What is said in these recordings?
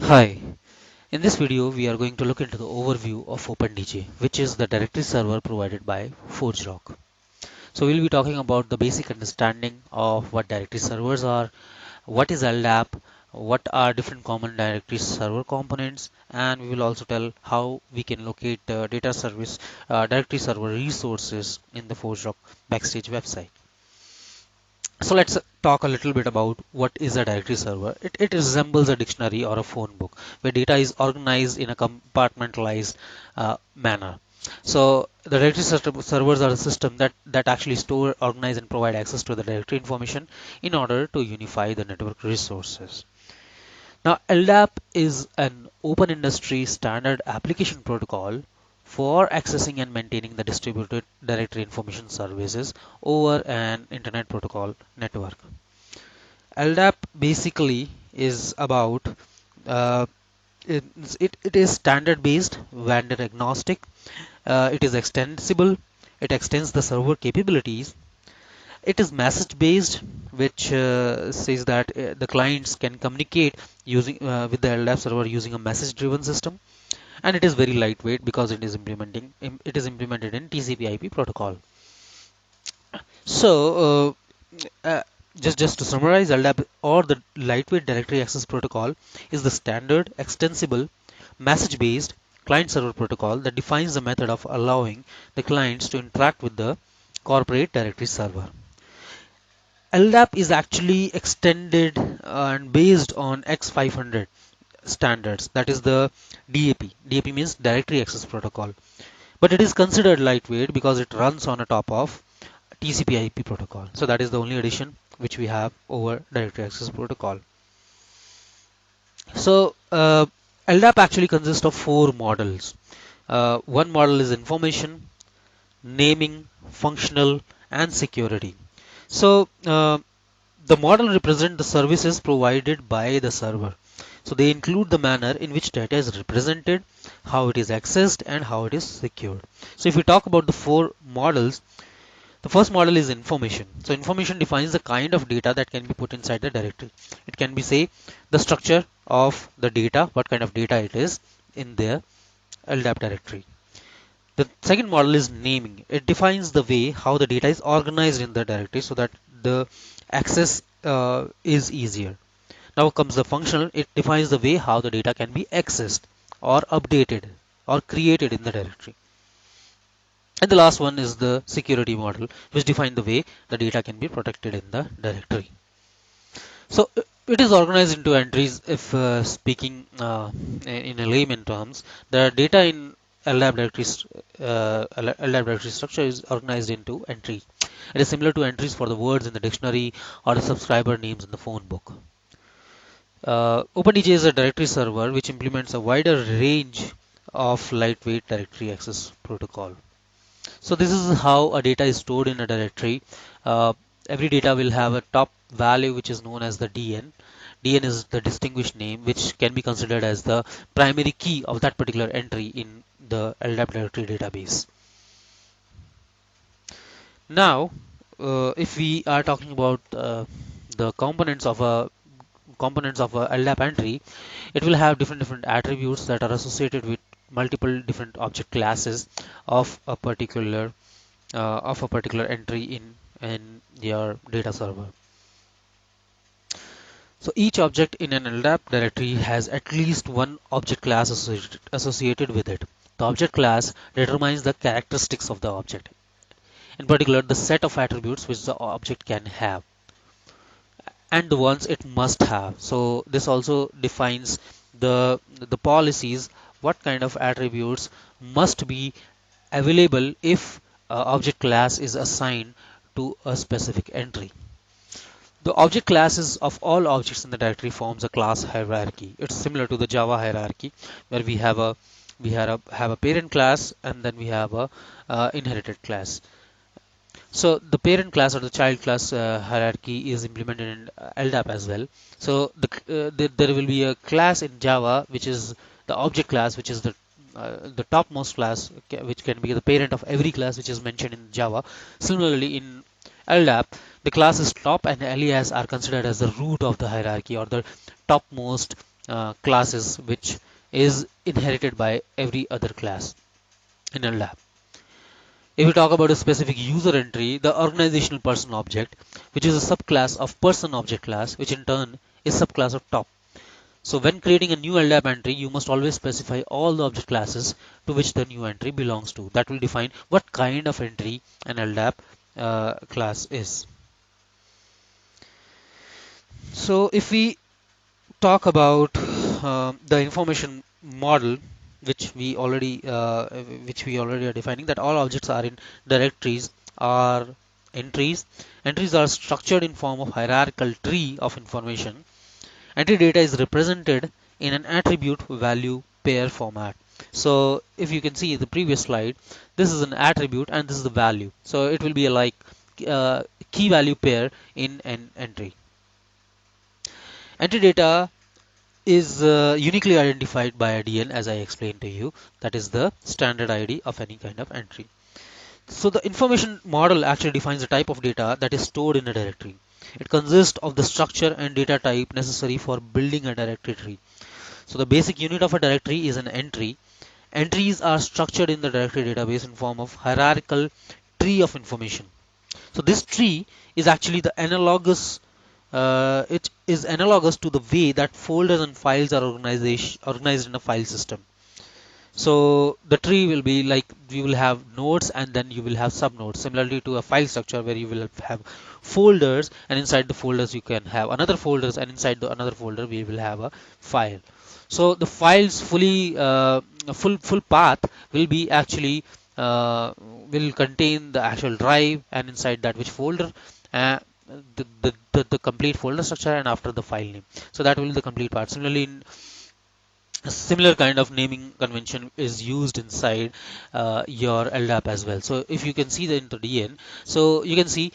Hi, in this video we are going to look into the overview of OpenDJ, which is the directory server provided by ForgeRock. So we'll be talking about the basic understanding of what directory servers are, what is LDAP, what are different common directory server components, and we will also tell how we can locate data service directory server resources in the ForgeRock Backstage website. So let's talk a little bit about what is a directory server. It resembles a dictionary or a phone book where data is organized in a compartmentalized manner. So the directory servers are a system that actually store, organize, and provide access to the directory information in order to unify the network resources. Now, LDAP is an open industry standard application protocol for accessing and maintaining the distributed directory information services over an internet protocol network. LDAP basically is about uh, it is standard based, vendor agnostic, it is extensible, it extends the server capabilities. It is message based, which says that the clients can communicate using with the LDAP server using a message driven system, and it is very lightweight because it is implemented in TCP/IP protocol. So just to summarize, LDAP or the lightweight directory access protocol is the standard extensible message based client server protocol that defines the method of allowing the clients to interact with the corporate directory server. LDAP is actually extended and based on X500 standards, that is the DAP. DAP means Directory Access Protocol. But it is considered lightweight because it runs on a top of TCP/IP protocol. So that is the only addition which we have over Directory Access Protocol. So LDAP actually consists of four models. One model is information, naming, functional, and security. So the model represents the services provided by the server. So they include the manner in which data is represented, how it is accessed, and how it is secured. So if we talk about the four models, the first model is information. So information defines the kind of data that can be put inside the directory. It can be, say, the structure of the data, what kind of data it is in the LDAP directory. The second model is naming. It defines the way how the data is organized in the directory so that the access is easier. Now comes the functional. It defines the way how the data can be accessed or updated or created in the directory. And the last one is the security model, which defines the way the data can be protected in the directory. So it is organized into entries. If speaking in a layman terms, the data in LDAP directory structure is organized into entries. It is similar to entries for the words in the dictionary or the subscriber names in the phone book. OpenDJ is a directory server which implements a wider range of lightweight directory access protocol. So this is how a data is stored in a directory. Uh, every data will have a top value which is known as the DN. DN is the distinguished name which can be considered as the primary key of that particular entry in the LDAP directory database. Now, if we are talking about the components of a LDAP entry, it will have different attributes that are associated with multiple different object classes of a particular entry in your data server. So each object in an LDAP directory has at least one object class associated with it. The object class determines the characteristics of the object, in particular the set of attributes which the object can have and the ones it must have. So this also defines the policies, what kind of attributes must be available if object class is assigned to a specific entry. The object classes of all objects in the directory forms a class hierarchy. It's similar to the Java hierarchy where have a parent class and then we have a inherited class. So the parent class or the child class hierarchy is implemented in LDAP as well. So there will be a class in Java which is the object class, which is the topmost class, which can be the parent of every class which is mentioned in Java. Similarly, in LDAP, the classes top and alias are considered as the root of the hierarchy or the topmost classes which is inherited by every other class in LDAP. If we talk about a specific user entry, the organizational person object, which is a subclass of person object class, which in turn is subclass of top. So when creating a new LDAP entry, you must always specify all the object classes to which the new entry belongs to. That will define what kind of entry an LDAP class is. So if we talk about the information model, which we already are defining, that all objects are in directories are entries. Entries are structured in form of hierarchical tree of information. Entry data is represented in an attribute value pair format. So if you can see the previous slide, this is an attribute and this is the value. So it will be a like key value pair in an entry. Entry data is uniquely identified by a DN, as I explained to you. That is the standard ID of any kind of entry. So the information model actually defines the type of data that is stored in a directory. It consists of the structure and data type necessary for building a directory tree. So the basic unit of a directory is an entry. Entries are structured in the directory database in form of hierarchical tree of information. So this tree is actually the analogous it is analogous to the way that folders and files are organized in a file system. So the tree will be like you will have nodes and then you will have subnodes, similarly to a file structure where you will have folders, and inside the folders you can have another folders, and inside the another folder we will have a file. So the files full path will be actually uh, will contain the actual drive, and inside that which folder, uh, the complete folder structure, and after the file name. So that will be the complete part. Similarly, in a similar kind of naming convention is used inside your LDAP as well. So if you can see the into DN, so you can see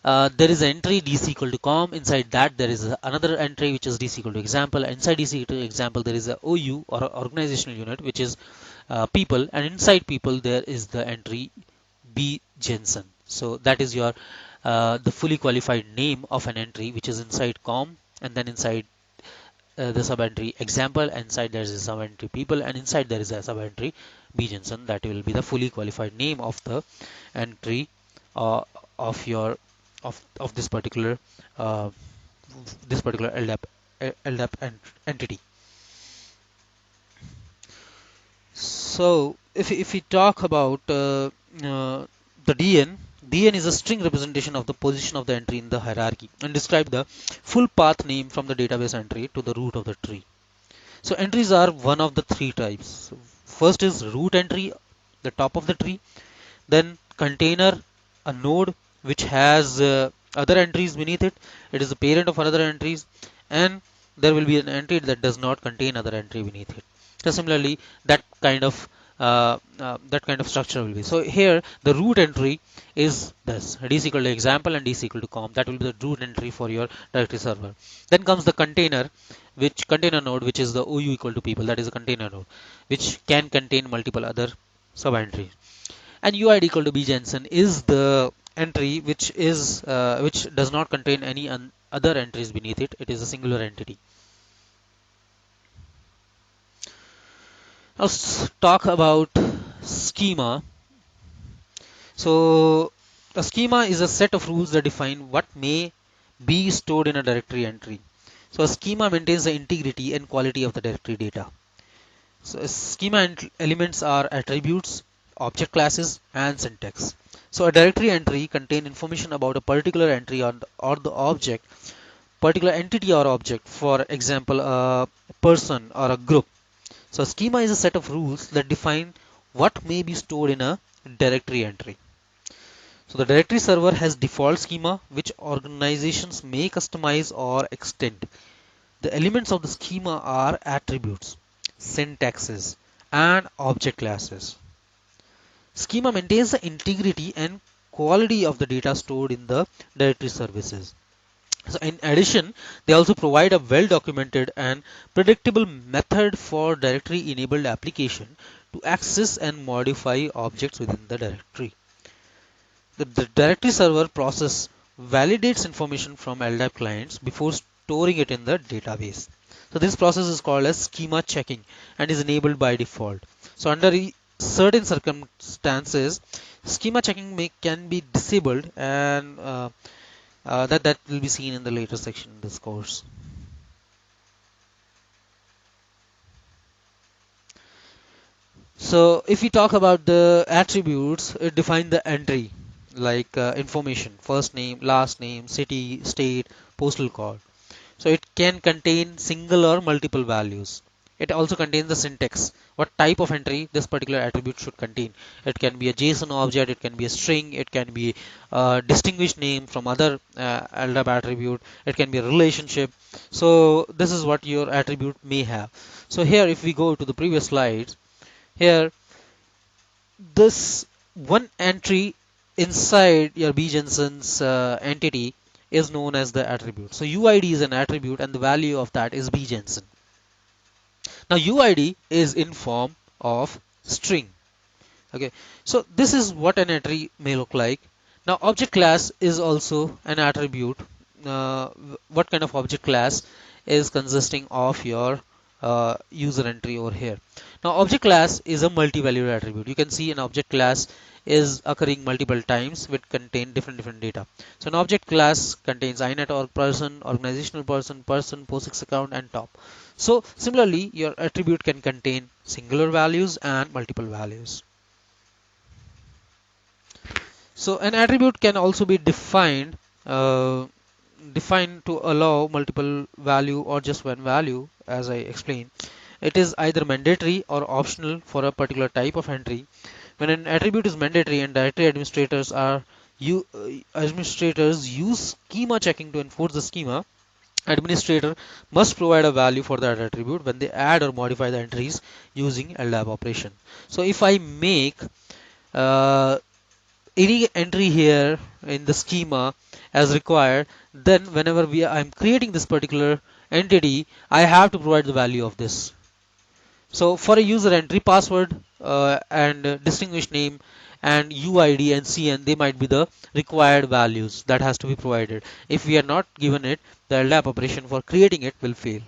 there is an entry dc equal to com. Inside that there is another entry which is dc equal to example. Inside dc equal to example there is a OU, or organizational unit, which is people, and inside people there is the entry B Jensen. So that is your the fully qualified name of an entry which is inside com, and then inside the subentry example, inside there is a subentry people, and inside there is a subentry B Jensen. That will be the fully qualified name of the entry of your of uh, this particular LDAP entity. So if we talk about the DN is a string representation of the position of the entry in the hierarchy and describe the full path name from the database entry to the root of the tree. So entries are one of the three types. First is root entry, the top of the tree. Then container, a node which has other entries beneath it. It is the parent of other entries, and there will be an entry that does not contain other entry beneath it. So similarly, that kind of structure will be. So here the root entry is this dc equal to example and dc equal to com. That will be the root entry for your directory server. Then comes the container, which container node, which is the OU equal to people. That is a container node, which can contain multiple other sub entries. And UID equal to B Jensen is the entry which does not contain any other entries beneath it. It is a singular entity. Now let's talk about schema. So a schema is a set of rules that define what may be stored in a directory entry. So a schema maintains the integrity and quality of the directory data. So schema elements are attributes, object classes, and syntax. So a directory entry contains information about a particular entry or the object, particular entity or object, for example, a person or a group. So a schema is a set of rules that define what may be stored in a directory entry. So the directory server has default schema which organizations may customize or extend. The elements of the schema are attributes, syntaxes, and object classes. Schema maintains the integrity and quality of the data stored in the directory services. So in addition, they also provide a well-documented and predictable method for directory-enabled application to access and modify objects within the directory. The directory server process validates information from LDAP clients before storing it in the database. So this process is called as schema checking and is enabled by default. So under certain circumstances, schema checking can be disabled, and that will be seen in the later section in this course. So if we talk about the attributes, it defines the entry like information, first name, last name, city, state, postal code. So it can contain single or multiple values. It also contains the syntax, what type of entry this particular attribute should contain. It can be a JSON object, it can be a string, it can be a distinguished name from other LDAP attribute, it can be a relationship. So this is what your attribute may have. So here if we go to the previous slides, here this one entry inside your bjenson's entity is known as the attribute. So UID is an attribute and the value of that is bjenson. Now UID is in form of string. Okay, so this is what an entry may look like. Now object class is also an attribute. What kind of object class is consisting of your user entry over here? Now object class is a multi-valued attribute. You can see an object class is occurring multiple times which contain different data. So an object class contains INET or person, organizational person, POSIX account, and top. So similarly, your attribute can contain singular values and multiple values. So an attribute can also be uh, defined to allow multiple value or just one value, as I explained. It is either mandatory or optional for a particular type of entry. When an attribute is mandatory and directory administrators use schema checking to enforce the schema, administrator must provide a value for that attribute when they add or modify the entries using LDAP operation. So if I make uh, any entry here in the schema as required, then whenever I'm creating this particular entity, I have to provide the value of this. So for a user entry, password and distinguished name and UID and CN, they might be the required values that has to be provided. If we are not given it, the LDAP operation for creating it will fail.